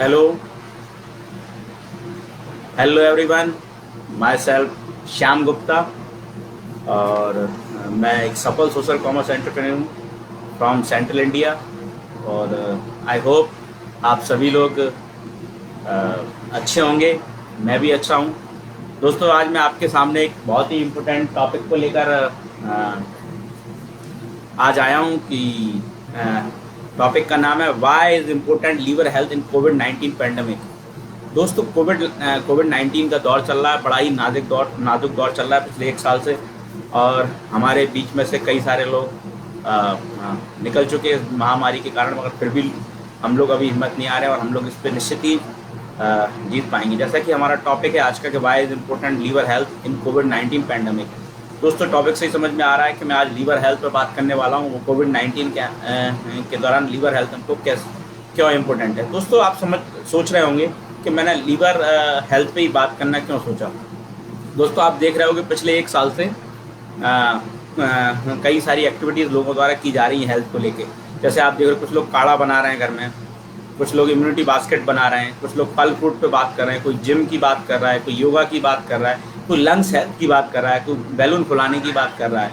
Hello hello everyone. My self Shyam Gupta. और मैं एक सफल सोशल कॉमर्स एंटरप्रेन्योर हूँ फ्रॉम सेंट्रल इंडिया। और आई होप आप सभी लोग अच्छे होंगे। मैं भी अच्छा हूँ। दोस्तों, आज मैं आपके सामने एक बहुत ही इम्पोर्टेंट टॉपिक को लेकर आज आया हूँ कि टॉपिक का नाम है why is important liver health in कोविड-19 पैंडमिक। दोस्तों, कोविड-19 का दौर चल रहा है। बड़ा ही नाजुक दौर चल रहा है पिछले एक साल से। और हमारे बीच में से कई सारे लोग निकल चुके हैं इस महामारी के कारण, मगर फिर भी हम लोग अभी हिम्मत नहीं आ रहे और हम लोग इस पर निश्चित ही जीत पाएंगे। जैसा कि हमारा टॉपिक है आज का कि why is important liver health in कोविड-19 पैंडमिक। दोस्तों, टॉपिक से ही समझ में आ रहा है कि मैं आज लीवर हेल्थ पर बात करने वाला हूँ। वो कोविड-19 के दौरान लीवर हेल्थ हमको क्यों इम्पोर्टेंट है। दोस्तों, आप सोच रहे होंगे कि मैंने लीवर हेल्थ पे ही बात करना क्यों सोचा। दोस्तों, आप देख रहे होंगे पिछले एक साल से कई सारी एक्टिविटीज़ लोगों द्वारा की जा रही हैं हेल्थ को लेके। जैसे आप देख रहे हो, कुछ लोग काढ़ा बना रहे हैं घर में, कुछ लोग इम्यूनिटी बास्केट बना रहे हैं, कुछ लोग फल फ्रूट पे बात कर रहे हैं, कोई जिम की बात कर रहा है, कोई योगा की बात कर रहा है, कोई लंग्स हेल्थ की बात कर रहा है, कोई बैलून फुलाने की बात कर रहा है।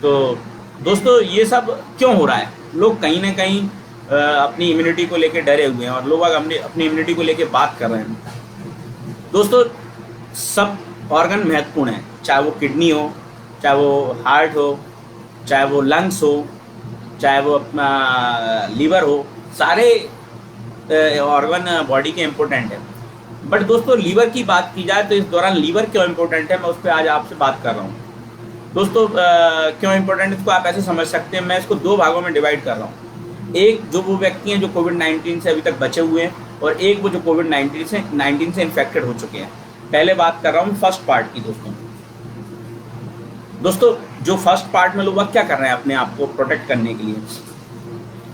तो दोस्तों, ये सब क्यों हो रहा है? लोग कहीं ना कहीं अपनी इम्यूनिटी को लेके डरे हुए हैं और लोग अपनी इम्यूनिटी को लेके बात कर रहे हैं। दोस्तों, सब ऑर्गन महत्वपूर्ण है, चाहे वो किडनी हो, चाहे वो हार्ट हो, चाहे वो लंग्स हो, चाहे वो अपना लीवर हो। सारे ऑर्गन बॉडी के इम्पोर्टेंट है। बट दोस्तों, लीवर की बात की जाए तो इस दौरान लीवर क्यों इम्पोर्टेंट है, मैं उस पर आज आपसे बात कर रहा हूँ। दोस्तों, क्यों इम्पोर्टेंट है इसको आप ऐसे समझ सकते हैं। मैं इसको दो भागों में डिवाइड कर रहा हूँ। एक जो वो व्यक्ति हैं जो कोविड-19 से अभी तक बचे हुए हैं, और एक वो जो कोविड-19 से इन्फेक्टेड हो चुके हैं। पहले बात कर रहा हूँ फर्स्ट पार्ट की। दोस्तों, जो फर्स्ट पार्ट में लोग क्या कर रहे हैं अपने आप को प्रोटेक्ट करने के लिए।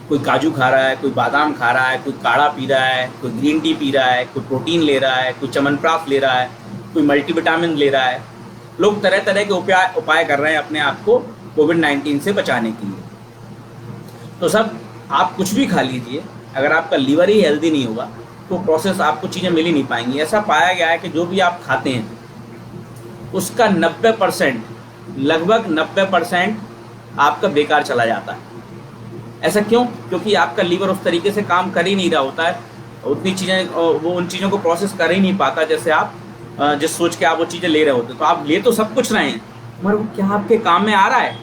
कोई काजू खा रहा है, कोई बादाम खा रहा है, कोई काढ़ा पी रहा है, कोई ग्रीन टी पी रहा है, कोई प्रोटीन ले रहा है, कोई च्यवनप्राश ले रहा है, कोई मल्टीविटामिन ले रहा है। लोग तरह तरह के उपाय कर रहे हैं अपने आप को कोविड-19 से बचाने के लिए। तो सब आप कुछ भी खा लीजिए, अगर आपका लीवर ही हेल्दी नहीं होगा तो प्रोसेस आपको चीज़ें मिल ही नहीं पाएंगी। ऐसा पाया गया है कि जो भी आप खाते हैं उसका 90%, लगभग 90% आपका बेकार चला जाता है। ऐसा क्यों? क्योंकि आपका लीवर उस तरीके से काम कर ही नहीं रहा होता है, उतनी चीज़ें वो उन चीज़ों को प्रोसेस कर ही नहीं पाता जैसे आप जिस सोच के आप वो चीज़ें ले रहे होते। तो आप ले तो सब कुछ रहे हैं, मगर वो क्या आपके काम में आ रहा है?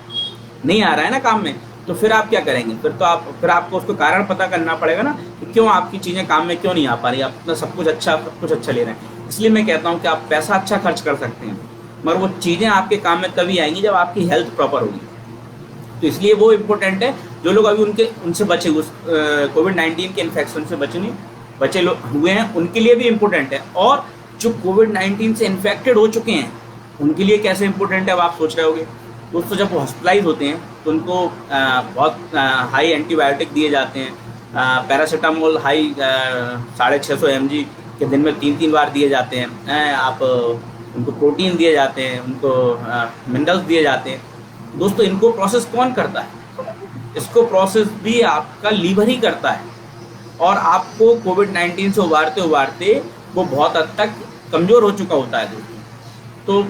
नहीं आ रहा है ना काम में। तो फिर आप क्या करेंगे? फिर आपको उसको कारण पता करना पड़ेगा ना कि क्यों आपकी चीज़ें काम में क्यों नहीं आ पा रही। आप अपना सब कुछ अच्छा ले रहे हैं। इसलिए मैं कहता हूँ कि आप पैसा अच्छा खर्च कर सकते हैं, मगर वो चीज़ें आपके काम में तभी आएंगी जब आपकी हेल्थ प्रॉपर होगी। तो इसलिए वो इम्पोर्टेंट है। जो लोग अभी उनसे बचे कोविड-19 के इन्फेक्शन से बचे हुए हैं, उनके लिए भी इम्पोर्टेंट है। और जो कोविड-19 से इन्फेक्टेड हो चुके हैं उनके लिए कैसे इम्पोर्टेंट है, अब आप सोच रहे होगे। दोस्तों, जब वो हॉस्पिटलाइज होते हैं तो उनको बहुत हाई एंटीबायोटिक दिए जाते हैं। पैरासीटामोल हाई 650 mg के दिन में 3-3 बार दिए जाते हैं। आप उनको प्रोटीन दिए जाते हैं, उनको मिनरल्स दिए जाते हैं। दोस्तों, इनको प्रोसेस कौन करता है? इसको प्रोसेस भी आपका लीवर ही करता है। और आपको कोविड-19 से उबारते वो बहुत हद तक कमज़ोर हो चुका होता है दोस्तों। तो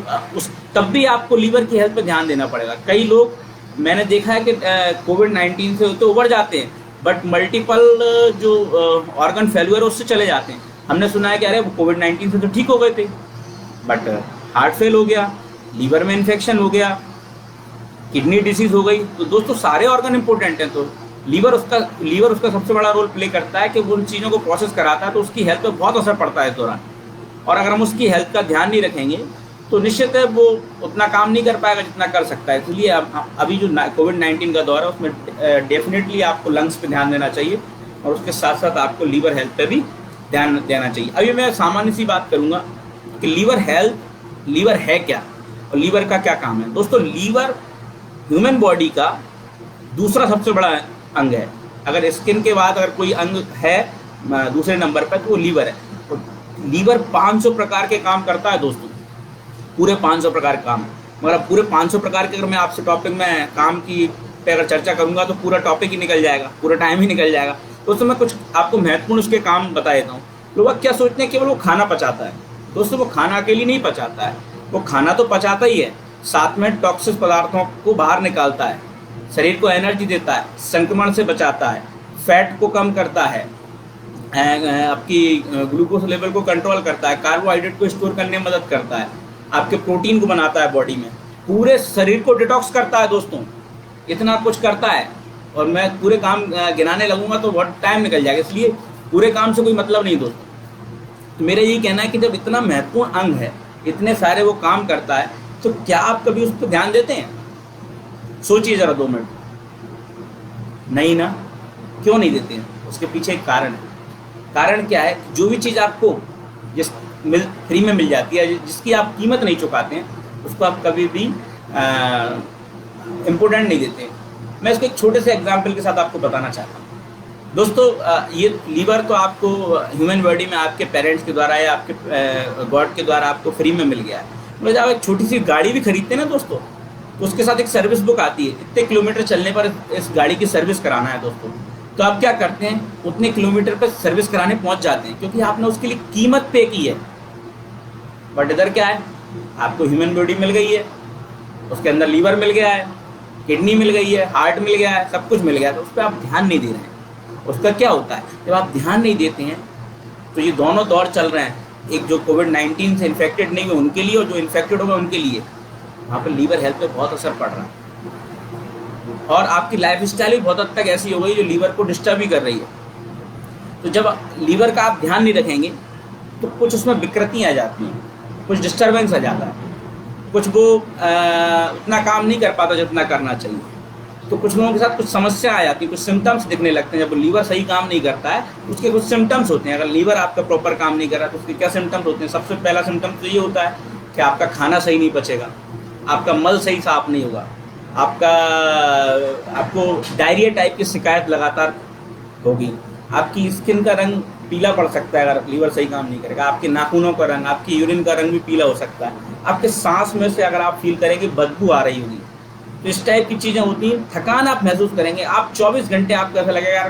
तब भी आपको लीवर की हेल्थ पर ध्यान देना पड़ेगा। कई लोग मैंने देखा है कि कोविड-19 से तो उबर जाते हैं, बट मल्टीपल जो ऑर्गन फेल्यूर उससे चले जाते हैं। हमने सुना है कि अरे वो कोविड-19 से तो ठीक हो गए थे, बट हार्ट फेल हो गया, लीवर में इन्फेक्शन हो गया, किडनी डिसीज़ हो गई। तो दोस्तों, सारे ऑर्गन इंपॉर्टेंट हैं। तो लीवर उसका सबसे बड़ा रोल प्ले करता है कि वो उन चीज़ों को प्रोसेस कराता है। तो उसकी हेल्थ पर बहुत असर पड़ता है इस दौरान। और अगर हम उसकी हेल्थ का ध्यान नहीं रखेंगे तो निश्चित है वो उतना काम नहीं कर पाएगा जितना कर सकता है। इसलिए अभी जो कोविड-19 का दौर है उसमें डेफिनेटली आपको लंग्स पे ध्यान देना चाहिए, और उसके साथ साथ आपको लीवर हेल्थ पे भी ध्यान देना चाहिए। अभी मैं सामान्य सी बात करूँगा कि लीवर है क्या और लीवर का क्या काम है। दोस्तों, लीवर ह्यूमन बॉडी का दूसरा सबसे बड़ा अंग है। अगर स्किन के बाद अगर कोई अंग है दूसरे नंबर पर तो वो लीवर है। तो लीवर 500 प्रकार के काम करता है दोस्तों, पूरे 500 प्रकार के काम। मगर अब पूरे 500 प्रकार के अगर मैं आपसे टॉपिक में काम की पे अगर चर्चा करूंगा तो पूरा टॉपिक ही निकल जाएगा, पूरा टाइम ही निकल जाएगा। दोस्तों मैं कुछ आपको महत्वपूर्ण उसके काम बता देता हूँ। लोग क्या सोचते हैं केवल वो खाना पचाता है। दोस्तों वो खाना अकेले नहीं पचाता है, वो खाना तो पचाता ही है, साथ में टॉक्सिक पदार्थों को बाहर निकालता है, शरीर को एनर्जी देता है, संक्रमण से बचाता है, फैट को कम करता है, आपकी ग्लूकोज लेवल को कंट्रोल करता है, कार्बोहाइड्रेट को स्टोर करने में मदद करता है, आपके प्रोटीन को बनाता है बॉडी में, पूरे शरीर को डिटॉक्स करता है। दोस्तों इतना कुछ करता है, और मैं पूरे काम गिनाने लगूंगा तो बहुत टाइम निकल जाएगा, इसलिए पूरे काम से कोई मतलब नहीं दोस्तों। तो मेरा यही कहना है कि जब इतना महत्वपूर्ण अंग है, इतने सारे वो काम करता है, तो क्या आप कभी उस पर ध्यान देते हैं? सोचिए जरा 2 मिनट। नहीं ना? क्यों नहीं देते हैं? उसके पीछे एक कारण है। कारण क्या है? जो भी चीज़ आपको फ्री में मिल जाती है, जिसकी आप कीमत नहीं चुकाते हैं, उसको आप कभी भी इम्पोर्टेंट नहीं देते हैं। मैं इसको एक छोटे से एग्जाम्पल के साथ आपको बताना चाहता हूँ। दोस्तों ये लीवर तो आपको ह्यूमन बॉडी में आपके पेरेंट्स के द्वारा या आपके गॉड के द्वारा आपको फ्री में मिल गया है। मतलब जब आप एक छोटी सी गाड़ी भी खरीदते हैं ना दोस्तों, तो उसके साथ एक सर्विस बुक आती है, इतने किलोमीटर चलने पर इस गाड़ी की सर्विस कराना है दोस्तों। तो आप क्या करते हैं? उतने किलोमीटर पर सर्विस कराने पहुंच जाते हैं, क्योंकि आपने उसके लिए कीमत पे की है। बट इधर क्या है? आपको ह्यूमन बॉडी मिल गई है, उसके अंदर लीवर मिल गया है, किडनी मिल गई है, हार्ट मिल गया है, सब कुछ मिल गया है, तो उस पर आप ध्यान नहीं दे रहे हैं। उसका क्या होता है? जब आप ध्यान नहीं देते हैं तो ये दोनों दौर चल रहे हैं, एक जो कोविड-19 से इन्फेक्टेड नहीं हुए उनके लिए, और जो इन्फेक्टेड हो गए उनके लिए। वहाँ पर लीवर हेल्थ पे बहुत असर पड़ रहा है, और आपकी लाइफ स्टाइल भी बहुत हद तक ऐसी हो गई जो लीवर को डिस्टर्ब भी कर रही है। तो जब लीवर का आप ध्यान नहीं रखेंगे तो कुछ उसमें विकृतियाँ आ जाती हैं, कुछ डिस्टर्बेंस आ जाता है, कुछ वो उतना काम नहीं कर पाता जितना करना चाहिए। तो कुछ लोगों के साथ कुछ समस्या आ जाती है, कुछ सिम्टम्स दिखने लगते हैं। जब लीवर सही काम नहीं करता है, उसके कुछ सिम्टम्स होते हैं। अगर लीवर आपका प्रॉपर काम नहीं कर रहा तो उसके क्या सिम्टम्स होते हैं? सबसे पहला सिम्टम्स तो ये होता है कि आपका खाना सही नहीं पचेगा, आपका मल सही साफ नहीं होगा, आपको डायरिया टाइप की शिकायत लगातार होगी, आपकी स्किन का रंग पीला पड़ सकता है अगर लीवर सही काम नहीं करेगा, आपके नाखूनों का रंग, आपकी यूरिन का रंग भी पीला हो सकता है, आपके सांस में से अगर आप फील करेंगे बदबू आ रही होगी। तो इस टाइप की चीज़ें होती हैं। थकान आप महसूस करेंगे, आप 24 घंटे आपको ऐसा लगेगा यार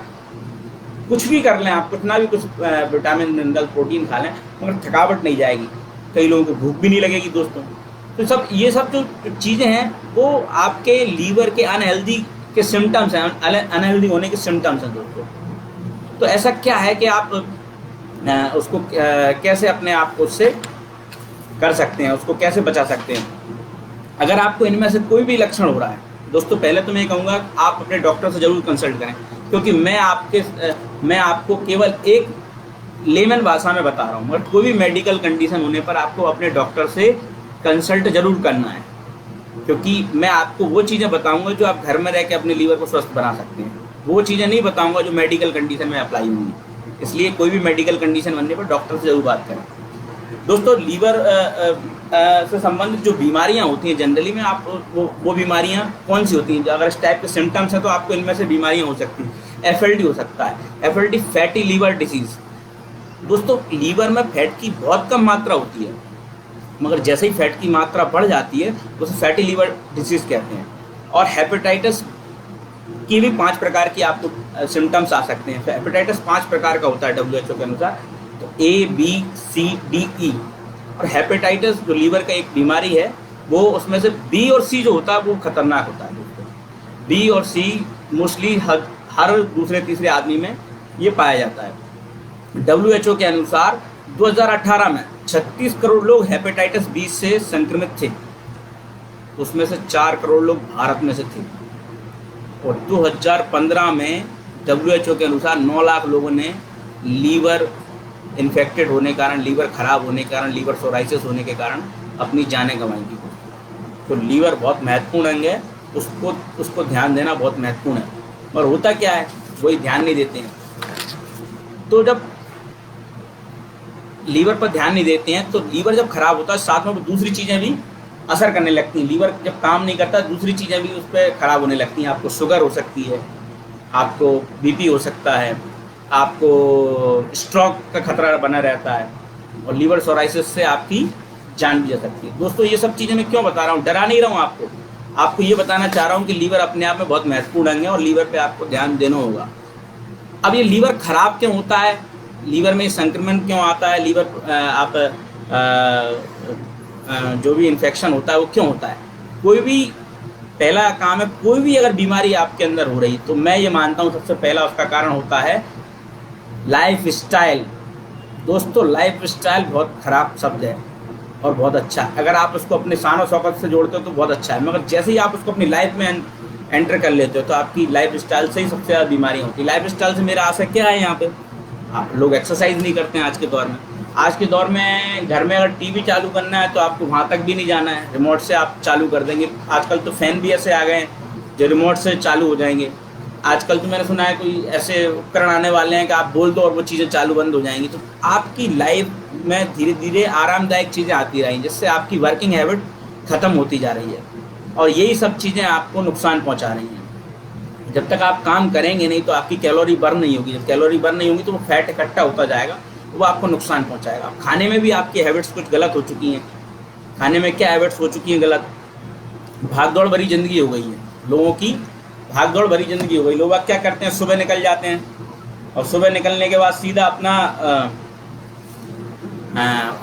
कुछ भी कर लें, आप कितना भी कुछ विटामिन मिनरल प्रोटीन खा लें, मगर थकावट नहीं जाएगी। कई लोगों को भूख भी नहीं लगेगी दोस्तों। तो ये सब जो चीज़ें हैं वो आपके लीवर के अनहेल्दी के सिम्टम्स हैं, अनहेल्दी होने के सिम्टम्स हैं दोस्तों। तो ऐसा क्या है कि आप उसको कैसे अपने आप को उससे कर सकते हैं, उसको कैसे बचा सकते हैं? अगर आपको इनमें से कोई भी लक्षण हो रहा है दोस्तों, पहले तो मैं कहूँगा आप अपने डॉक्टर से ज़रूर कंसल्ट करें, क्योंकि मैं आपको केवल एक लेमन भाषा में बता रहा हूँ, मगर कोई भी मेडिकल कंडीशन होने पर आपको अपने डॉक्टर से कंसल्ट जरूर करना है, क्योंकि मैं आपको वो चीज़ें बताऊँगा जो आप घर में रह के अपने लीवर को स्वस्थ बना सकते हैं। वो चीज़ें नहीं बताऊँगा जो मेडिकल कंडीशन में अप्लाई होंगी। इसलिए कोई भी मेडिकल कंडीशन बनने पर डॉक्टर से जरूर बात करें। दोस्तों लीवर से संबंधित जो बीमारियां होती हैं जनरली में, आप वो बीमारियां कौन सी होती हैं? अगर इस टाइप के सिम्टम्स हैं तो आपको इनमें से बीमारियां हो सकती हैं। FLD हो सकता है, FLD फैटी लीवर डिसीज़। दोस्तों लीवर में फैट की बहुत कम मात्रा होती है, मगर जैसे ही फैट की मात्रा बढ़ जाती है तो उसे फैटी लीवर डिसीज़ कहते हैं। और हेपेटाइटिस की भी 5 प्रकार की आपको सिम्टम्स आ सकते हैं। हेपेटाइटिस 5 प्रकार का होता है WHO के अनुसार, तो A, B, C, D, E। और हेपेटाइटिस जो लीवर का एक बीमारी है, वो उसमें से B और C जो होता है वो खतरनाक होता है दोस्तों। B और C मोस्टली हर दूसरे तीसरे आदमी में ये पाया जाता है। WHO के अनुसार 2018 में 36 करोड़ लोग हेपेटाइटिस बी से संक्रमित थे, उसमें से 4 करोड़ लोग भारत में से थे। और 2015 में WHO के अनुसार 9 लाख लोगों ने लीवर इन्फेक्टेड होने के कारण, लीवर खराब होने के कारण, लीवर सोराइसिस होने के कारण अपनी जानें गंवाई थी। तो लीवर बहुत महत्वपूर्ण अंग है, उसको ध्यान देना बहुत महत्वपूर्ण है। और होता क्या है, वही ध्यान नहीं देते हैं। तो जब लीवर पर ध्यान नहीं देते हैं तो लीवर जब खराब होता है, साथ में दूसरी चीज़ें भी असर करने लगती हैं। लीवर जब काम नहीं करता, दूसरी चीज़ें भी उस पर खराब होने लगती हैं। आपको शुगर हो सकती है, आपको BP हो सकता है, आपको स्ट्रोक का खतरा बना रहता है, और लीवर सोराइसिस से आपकी जान भी जा सकती है। दोस्तों ये सब चीज़ें मैं क्यों बता रहा हूँ? डरा नहीं रहा हूँ आपको ये बताना चाह रहा हूँ कि लीवर अपने आप में बहुत महत्वपूर्ण अंग है, और लीवर पे आपको ध्यान देना होगा। अब ये लीवर खराब क्यों होता है, लीवर में संक्रमण क्यों आता है, लीवर जो भी इन्फेक्शन होता है वो क्यों होता है? कोई भी पहला काम है, कोई भी अगर बीमारी आपके अंदर हो रही तो मैं ये मानता हूँ सबसे पहला उसका कारण होता है लाइफ स्टाइल। दोस्तों लाइफ स्टाइल बहुत खराब शब्द है और बहुत अच्छा है, अगर आप उसको अपने शान और शौकत से जोड़ते हो तो बहुत अच्छा है, मगर जैसे ही आप उसको अपनी लाइफ में एंटर कर लेते हो तो आपकी लाइफ स्टाइल से ही सबसे ज़्यादा बीमारियाँ होती है। लाइफ स्टाइल से मेरा आशय क्या है, यहाँ पे आप लोग एक्सरसाइज नहीं करते हैं आज के दौर में। आज के दौर में घर में अगर टीवी चालू करना है तो आपको वहाँ तक भी नहीं जाना है, रिमोट से आप चालू कर देंगे। आजकल तो फैन भी ऐसे आ गए हैं जो रिमोट से चालू हो जाएंगे। आजकल तो मैंने सुना है कोई ऐसे उपकरण आने वाले हैं कि आप बोल दो और वो चीज़ें चालू बंद हो जाएंगी। तो आपकी लाइफ में धीरे धीरे आरामदायक चीज़ें आती रहेंगी, जिससे आपकी वर्किंग हैबिट ख़त्म होती जा रही है और यही सब चीज़ें आपको नुकसान पहुँचा रही हैं। जब तक आप काम करेंगे नहीं तो आपकी कैलोरी बर्न नहीं होगी, जब कैलोरी बर्न नहीं होगी तो वो फैट इकट्ठा होता जाएगा, वो आपको नुकसान पहुंचाएगा। खाने में भी आपकी हैबिट्स कुछ गलत हो चुकी हैं। खाने में क्या हैबिट्स हो चुकी हैं गलत? भागदौड़ भरी ज़िंदगी हो गई है लोगों की, भागदौड़ भरी ज़िंदगी हो गई। लोग क्या करते हैं, सुबह निकल जाते हैं और सुबह निकलने के बाद सीधा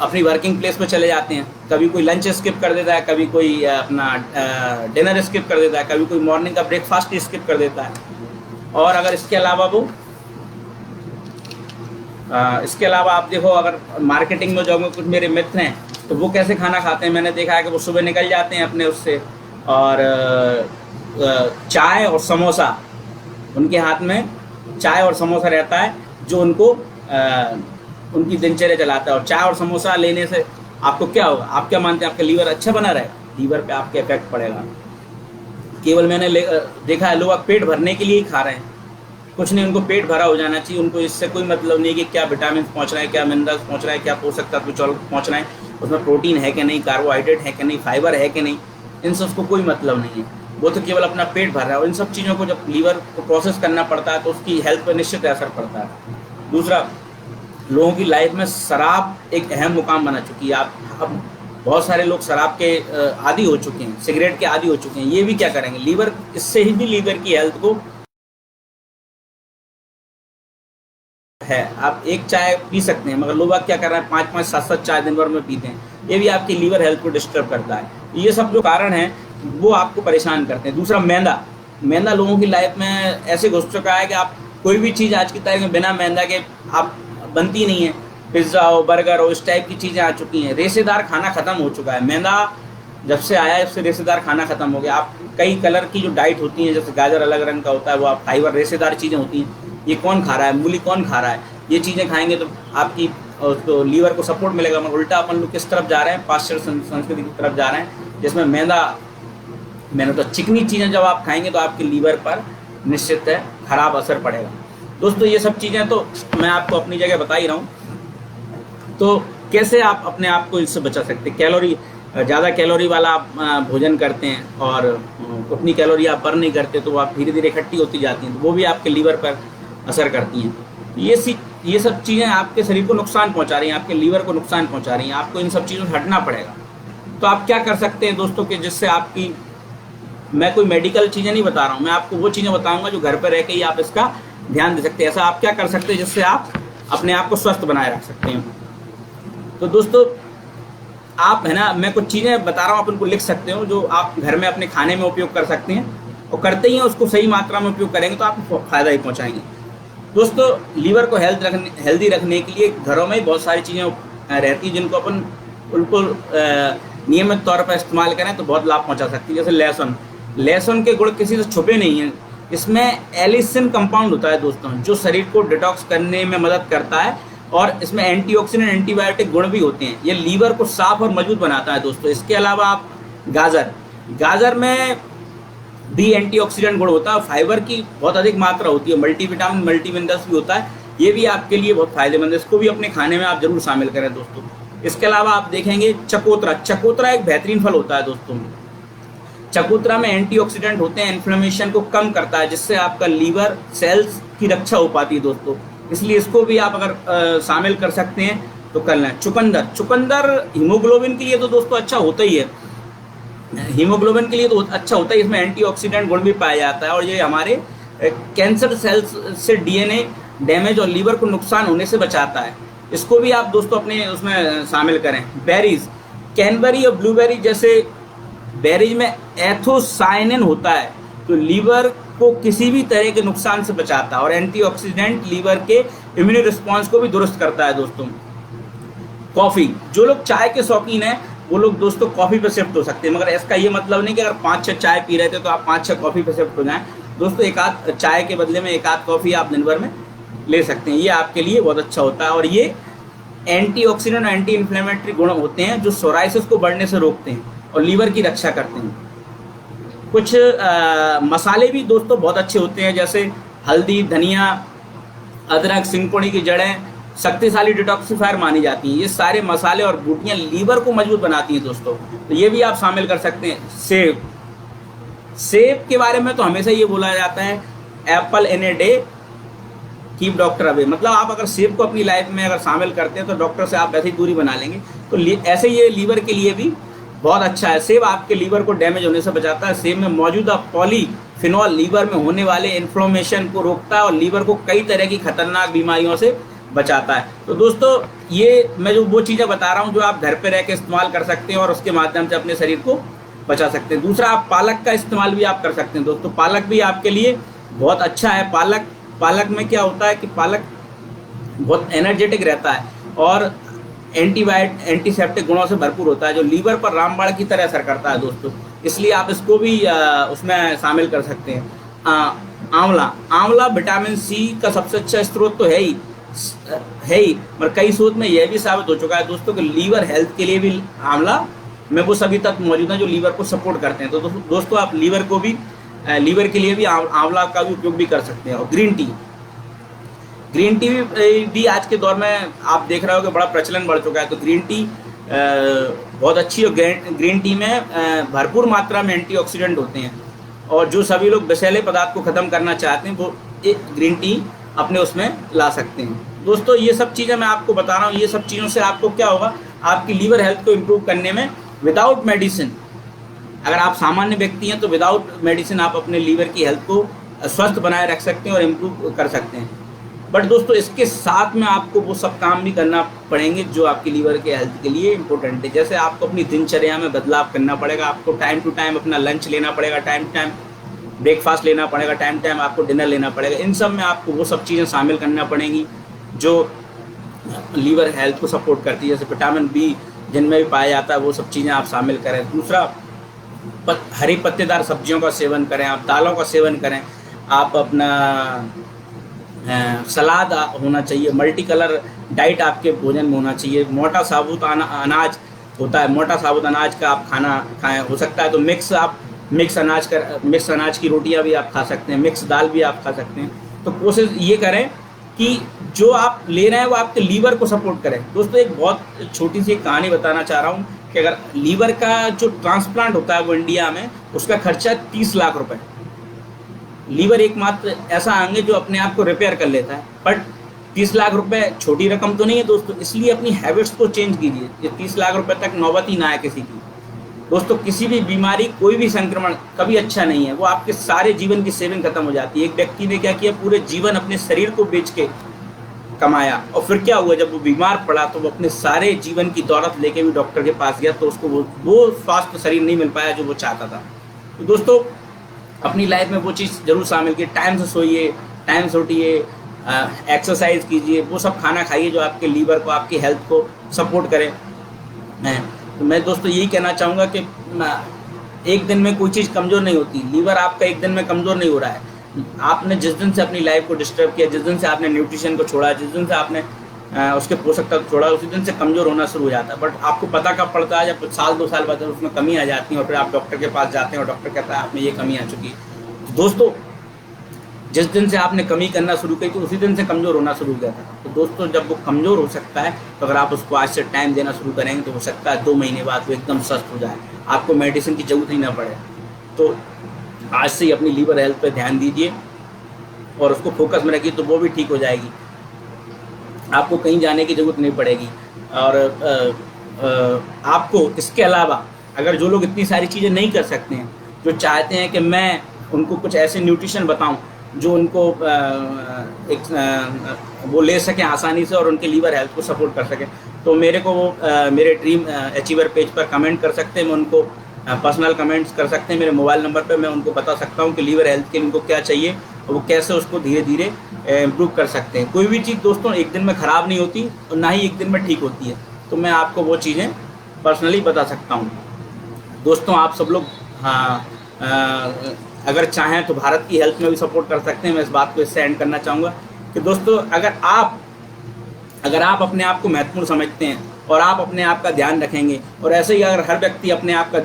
अपनी वर्किंग प्लेस पे चले जाते हैं। कभी कोई लंच स्किप कर देता है, कभी कोई अपना डिनर स्किप कर देता है, कभी कोई मॉर्निंग का ब्रेकफास्ट स्किप कर देता है। और अगर इसके अलावा आप देखो, अगर मार्केटिंग में जो कुछ मेरे मित्र हैं तो वो कैसे खाना खाते हैं, मैंने देखा है कि वो सुबह निकल जाते हैं अपने उससे और चाय और समोसा, उनके हाथ में चाय और समोसा रहता है जो उनको उनकी दिनचर्या चलाता है। और चाय और समोसा लेने से आपको क्या होगा, आप क्या मानते हैं, आपका लीवर अच्छा बना रहेगा? लीवर पे आपके इफेक्ट पड़ेगा। केवल मैंने देखा है लोग पेट भरने के लिए ही खा रहे हैं, कुछ नहीं, उनको पेट भरा हो जाना चाहिए। उनको इससे कोई मतलब नहीं कि क्या विटामिन पहुँच रहे हैं, क्या मिनरल्स पहुँच रहे हैं, क्या पोषक तत्व पहुँच रहे हैं, उसमें प्रोटीन है कि नहीं, कार्बोहाइड्रेट है कि नहीं, फाइबर है कि नहीं, इन सब को कोई मतलब नहीं है। वो तो केवल अपना पेट भर रहा है और इन सब चीज़ों को जब लीवर को प्रोसेस करना पड़ता है तो उसकी हेल्थ पर निश्चित असर पड़ता है। दूसरा, लोगों की लाइफ में शराब एक अहम मुकाम बना चुकी है। आप अब बहुत सारे लोग शराब के आदी हो चुके हैं, सिगरेट के आदी हो चुके हैं। ये भी क्या करेंगे, लीवर, इससे ही भी लीवर की हेल्थ को है। आप एक चाय पी सकते हैं, मगर लोग क्या कर रहे हैं, 5-5, 7-7 चाय दिन भर में पीते हैं। ये भी आपकी लीवर हेल्थ को डिस्टर्ब करता है। ये सब जो कारण हैं वो आपको परेशान करते हैं। दूसरा, मैदा लोगों की लाइफ में ऐसे घुस चुका है कि आप कोई भी चीज़ आज की तारीख में बिना मैदा के आप बनती नहीं है। पिज़्ज़ा हो, बर्गर हो, इस टाइप की चीज़ें आ चुकी हैं। रेशेदार खाना ख़त्म हो चुका है। मैदा जब से आया है उससे रेशेदार खाना ख़त्म हो गया। आप कई कलर की जो डाइट होती है, जैसे गाजर अलग रंग का होता है, वो आप फाइबर रेशेदार चीज़ें होती हैं, ये कौन खा रहा है? मूली कौन खा रहा है? ये चीज़ें खाएंगे तो आपकी तो लीवर को सपोर्ट मिलेगा। मगर उल्टा अपन लोग किस तरफ जा रहे हैं, पाश्चात्य संस्कृति की तरफ जा रहे हैं, जिसमें मैंने तो चिकनी चीज़ें जब आप खाएंगे तो आपके लीवर पर निश्चित है खराब असर पड़ेगा। दोस्तों ये सब चीज़ें तो मैं आपको अपनी जगह बता ही रहा हूँ। तो कैसे आप अपने आप को इससे बचा सकते हैं? ज़्यादा कैलोरी वाला आप भोजन करते हैं और उतनी कैलोरी आप बर्न नहीं करते तो आप धीरे धीरे इकट्ठी होती जाती हैं, तो वो भी आपके लीवर पर असर करती हैं। ये सब चीज़ें आपके शरीर को नुकसान पहुंचा रही हैं, आपके लीवर को नुकसान पहुंचा रही हैं। आपको इन सब चीज़ों से हटना पड़ेगा। तो आप क्या कर सकते हैं दोस्तों कि जिससे आपकी, मैं कोई मेडिकल चीज़ें नहीं बता रहा हूँ, मैं आपको वो चीज़ें बताऊँगा जो घर पर रह के ही आप इसका ध्यान दे सकते हैं। ऐसा आप क्या कर सकते हैं जिससे आप अपने आप को स्वस्थ बनाए रख सकते हैं? तो दोस्तों आप, है ना, मैं कुछ चीज़ें बता रहा हूँ, आप उनको लिख सकते हो जो आप घर में अपने खाने में उपयोग कर सकते हैं, और करते ही हैं उसको सही मात्रा में उपयोग करेंगे तो आपको फ़ायदा ही पहुँचाएंगे। दोस्तों लीवर को हेल्दी रखने के लिए घरों में ही बहुत सारी चीज़ें रहती हैं जिनको अपन बिल्कुल नियमित तौर पर इस्तेमाल करें तो बहुत लाभ पहुँचा सकती है। जैसे लहसुन के गुण किसी से छुपे नहीं हैं। इसमें एलिसिन कंपाउंड होता है दोस्तों, जो शरीर को डिटॉक्स करने में मदद करता है, और इसमें एंटीऑक्सीडेंट, एंटीबायोटिक गुण भी होते हैं। ये लीवर को साफ और मजबूत बनाता है दोस्तों। इसके अलावा आप गाजर में भी एंटीऑक्सीडेंट गुण होता है, फाइबर की बहुत अधिक मात्रा होती है, मल्टीविटामिन, मल्टीमिनरल्स भी होता है। ये भी आपके लिए बहुत फायदेमंद है, इसको भी अपने खाने में आप जरूर शामिल करें दोस्तों। इसके अलावा आप देखेंगे चकोतरा एक बेहतरीन फल होता है दोस्तों। चकोतरा में एंटीऑक्सीडेंट होते हैं, इन्फ्लेमेशन को कम करता है, जिससे आपका लीवर सेल्स की रक्षा हो पाती है दोस्तों। इसलिए इसको भी आप अगर शामिल कर सकते हैं तो कर लें। चुकंदर हीमोग्लोबिन के लिए तो दोस्तों अच्छा होता ही है, हीमोग्लोबिन के लिए तो अच्छा होता है। इसमें एंटीऑक्सीडेंट गुण भी पाया जाता है और ये हमारे कैंसर सेल्स से डीएनए डैमेज और लीवर को नुकसान होने से बचाता है। इसको भी आप दोस्तों अपने उसमें शामिल करें। बेरीज, कैनबेरी और ब्लूबेरी जैसे बेरीज में एथोसाइनिन होता है तो लीवर को किसी भी तरह के नुकसान से बचाता है और एंटीऑक्सीडेंट लीवर के इम्यून रिस्पॉन्स को भी दुरुस्त करता है दोस्तों। कॉफ़ी, जो लोग चाय के शौकीन हैं वो लोग दोस्तों कॉफ़ी पे शिफ्ट हो सकते हैं, मगर इसका ये मतलब नहीं कि अगर 5-6 चाय पी रहे थे तो आप 5-6 कॉफ़ी पे शिफ्ट हो जाएं। दोस्तों एक आध चाय के बदले में एक आध कॉफ़ी आप दिन भर में ले सकते हैं, ये आपके लिए बहुत अच्छा होता है। और ये एंटीऑक्सीडेंट और एंटी इन्फ्लेमेटरी गुण होते हैं जो सोराइसिस को बढ़ने से रोकते हैं और लीवर की रक्षा करते हैं। कुछ मसाले भी दोस्तों बहुत अच्छे होते हैं, जैसे हल्दी, धनिया, अदरक, सिंगकोड़ी की जड़ें शक्तिशाली डिटॉक्सिफायर मानी जाती हैं। ये सारे मसाले और बूटियाँ लीवर को मजबूत बनाती हैं दोस्तों, तो ये भी आप शामिल कर सकते हैं। सेब, सेब के बारे में तो हमेशा ये बोला जाता है apple in a day keep doctor away, मतलब आप अगर सेब को अपनी लाइफ में अगर शामिल करते हैं तो डॉक्टर से आप वैसे ही दूरी बना लेंगे। तो ऐसे ये लीवर के लिए भी बहुत अच्छा है। सेब आपके लीवर को डैमेज होने से बचाता है। सेब में मौजूदा पॉलीफिनॉल लीवर में होने वाले इन्फ्लेमेशन को रोकता है और लीवर को कई तरह की खतरनाक बीमारियों से बचाता है। तो दोस्तों ये मैं जो वो चीज़ें बता रहा हूँ जो आप घर पे रह के इस्तेमाल कर सकते हैं और उसके माध्यम से अपने शरीर को बचा सकते हैं। दूसरा, आप पालक का इस्तेमाल भी आप कर सकते हैं दोस्तों। पालक भी आपके लिए बहुत अच्छा है। पालक में क्या होता है कि पालक बहुत एनर्जेटिक रहता है और एंटीसेप्टिक गुणों से भरपूर होता है जो लीवर पर रामबाण की तरह असर करता है दोस्तों, इसलिए आप इसको भी उसमें शामिल कर सकते हैं। आंवला विटामिन सी का सबसे अच्छा स्रोत तो है ही, मगर कई शोध में यह भी साबित हो चुका है दोस्तों कि लीवर हेल्थ के लिए भी आंवला में वो सभी तत्व मौजूद हैं जो लीवर को सपोर्ट करते हैं। तो दोस्तों आप लीवर के लिए भी आंवला का भी उपयोग भी कर सकते हैं। और ग्रीन टी भी आज के दौर में आप देख रहे हो कि बड़ा प्रचलन बढ़ चुका है। तो ग्रीन टी बहुत अच्छी है। ग्रीन टी में भरपूर मात्रा में एंटीऑक्सीडेंट होते हैं और जो सभी लोग विषैले पदार्थ को ख़त्म करना चाहते हैं वो एक ग्रीन टी अपने उसमें ला सकते हैं। दोस्तों ये सब चीज़ें मैं आपको बता रहा हूँ, ये सब चीज़ों से आपको क्या होगा, आपकी लीवर हेल्थ को इम्प्रूव करने में विदाउट मेडिसिन, अगर आप सामान्य व्यक्ति हैं तो विदाउट मेडिसिन आप अपने लीवर की हेल्थ को स्वस्थ बनाए रख सकते हैं और इम्प्रूव कर सकते हैं। बट दोस्तों इसके साथ में आपको वो सब काम भी करना पड़ेंगे जो आपकी लीवर के हेल्थ के लिए इम्पोर्टेंट है। जैसे आपको अपनी दिनचर्या में बदलाव करना पड़ेगा, आपको टाइम टू टाइम अपना लंच लेना पड़ेगा, टाइम टू टाइम ब्रेकफास्ट लेना पड़ेगा, टाइम टाइम आपको डिनर लेना पड़ेगा। इन सब में आपको वो सब चीज़ें शामिल करना पड़ेंगी जो लीवर हेल्थ को सपोर्ट करती है, जैसे विटामिन बी जिनमें भी पाया जाता है वो सब चीज़ें आप शामिल करें। दूसरा, हरी पत्तेदार सब्जियों का सेवन करें, आप दालों का सेवन करें, आप अपना सलाद होना चाहिए, मल्टी कलर डाइट आपके भोजन में होना चाहिए। मोटा साबुत अनाज होता है, मोटा साबुत अनाज का आप खाना खाएं, हो सकता है तो मिक्स अनाज की रोटियां भी आप खा सकते हैं, मिक्स दाल भी आप खा सकते हैं। तो कोशिश ये करें कि जो आप ले रहे हैं वो आपके लीवर को सपोर्ट करें। दोस्तों एक बहुत छोटी सी कहानी बताना चाह रहा हूँ कि अगर लीवर का जो ट्रांसप्लांट होता है वो इंडिया में उसका खर्चा 30 लाख रुपए। लीवर एकमात्र ऐसा अंग है जो अपने आप को रिपेयर कर लेता है, बट 30 लाख रुपए छोटी रकम तो नहीं है दोस्तों, इसलिए अपनी हैबिट्स को चेंज कीजिए। ये 30 लाख रुपए तक नौबत ही ना आए किसी की। दोस्तों किसी भी बीमारी, कोई भी संक्रमण कभी अच्छा नहीं है, वो आपके सारे जीवन की सेविंग खत्म हो जाती है। एक व्यक्ति ने क्या किया, पूरे जीवन अपने शरीर को बेच के कमाया और फिर क्या हुआ, जब वो बीमार पड़ा तो वो अपने सारे जीवन की दौलत लेके भी डॉक्टर के पास गया तो उसको वो स्वास्थ्य शरीर नहीं मिल पाया जो वो चाहता था। तो दोस्तों अपनी लाइफ में वो चीज़ जरूर शामिल कीजिए, टाइम से सोइए, टाइम से उठिए, एक्सरसाइज कीजिए, वो सब खाना खाइए जो आपके लीवर को, आपकी हेल्थ को सपोर्ट करे। तो मैं दोस्तों यही कहना चाहूँगा कि एक दिन में कोई चीज़ कमज़ोर नहीं होती। लीवर आपका एक दिन में कमज़ोर नहीं हो रहा है। आपने जिस दिन से अपनी लाइफ को डिस्टर्ब किया, जिस दिन से आपने न्यूट्रिशन को छोड़ा, जिस दिन से आपने उसके पोषक तत्व छोड़ा, उसी दिन से कमज़ोर होना शुरू हो जाता है। बट आपको पता कब पड़ता है, जब साल 2 साल बाद उसमें कमी आ जाती है और फिर आप डॉक्टर के पास जाते हैं और डॉक्टर कहता है आप में ये कमी आ चुकी है। तो दोस्तों जिस दिन से आपने कमी करना शुरू की तो उसी दिन से कमज़ोर होना शुरू हो गया था। तो दोस्तों जब वो कमज़ोर हो सकता है तो अगर आप उसको आज से टाइम देना शुरू करेंगे तो हो सकता है 2 महीने बाद वो एकदम स्वस्थ हो जाए, आपको मेडिसिन की ज़रूरत ही ना पड़े। तो आज से ही अपनी लीवर हेल्थ पर ध्यान दीजिए और उसको फोकस में रखिए तो वो भी ठीक हो जाएगी, आपको कहीं जाने की ज़रूरत नहीं पड़ेगी। और आपको इसके अलावा अगर जो लोग इतनी सारी चीज़ें नहीं कर सकते हैं, जो चाहते हैं कि मैं उनको कुछ ऐसे न्यूट्रिशन बताऊं जो उनको वो ले सकें आसानी से और उनके लीवर हेल्थ को सपोर्ट कर सकें। तो मेरे को वो मेरे ड्रीम अचीवर पेज पर कमेंट कर सकते हैं, मैं उनको पर्सनल कमेंट्स कर सकते हैं मेरे मोबाइल नंबर पर। मैं उनको बता सकता हूँ कि लीवर हेल्थ के लिए उनको क्या चाहिए और वो कैसे उसको धीरे धीरे इम्प्रूव कर सकते हैं। कोई भी चीज़ दोस्तों एक दिन में ख़राब नहीं होती और ना ही एक दिन में ठीक होती है, तो मैं आपको वो चीज़ें पर्सनली बता सकता हूँ। दोस्तों आप सब लोग अगर चाहें तो भारत की हेल्थ में भी सपोर्ट कर सकते हैं। मैं इस बात को इससे एंड करना चाहूँगा कि दोस्तों अगर आप अपने आप को महत्वपूर्ण समझते हैं और आप अपने आप का ध्यान रखेंगे, और ऐसे ही अगर हर व्यक्ति अपने आप का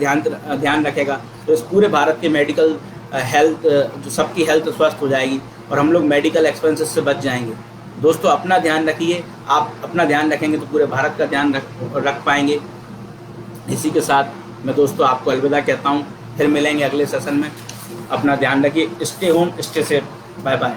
ध्यान रखेगा, तो इस पूरे भारत के मेडिकल हेल्थ जो सबकी हेल्थ स्वस्थ हो जाएगी और हम लोग मेडिकल एक्सपेंसेस से बच जाएंगे। दोस्तों अपना ध्यान रखिए, आप अपना ध्यान रखेंगे तो पूरे भारत का ध्यान रख पाएंगे। इसी के साथ मैं दोस्तों आपको अलविदा कहता हूँ, फिर मिलेंगे अगले सेशन में। अपना ध्यान रखिए, stay home stay safe, bye bye.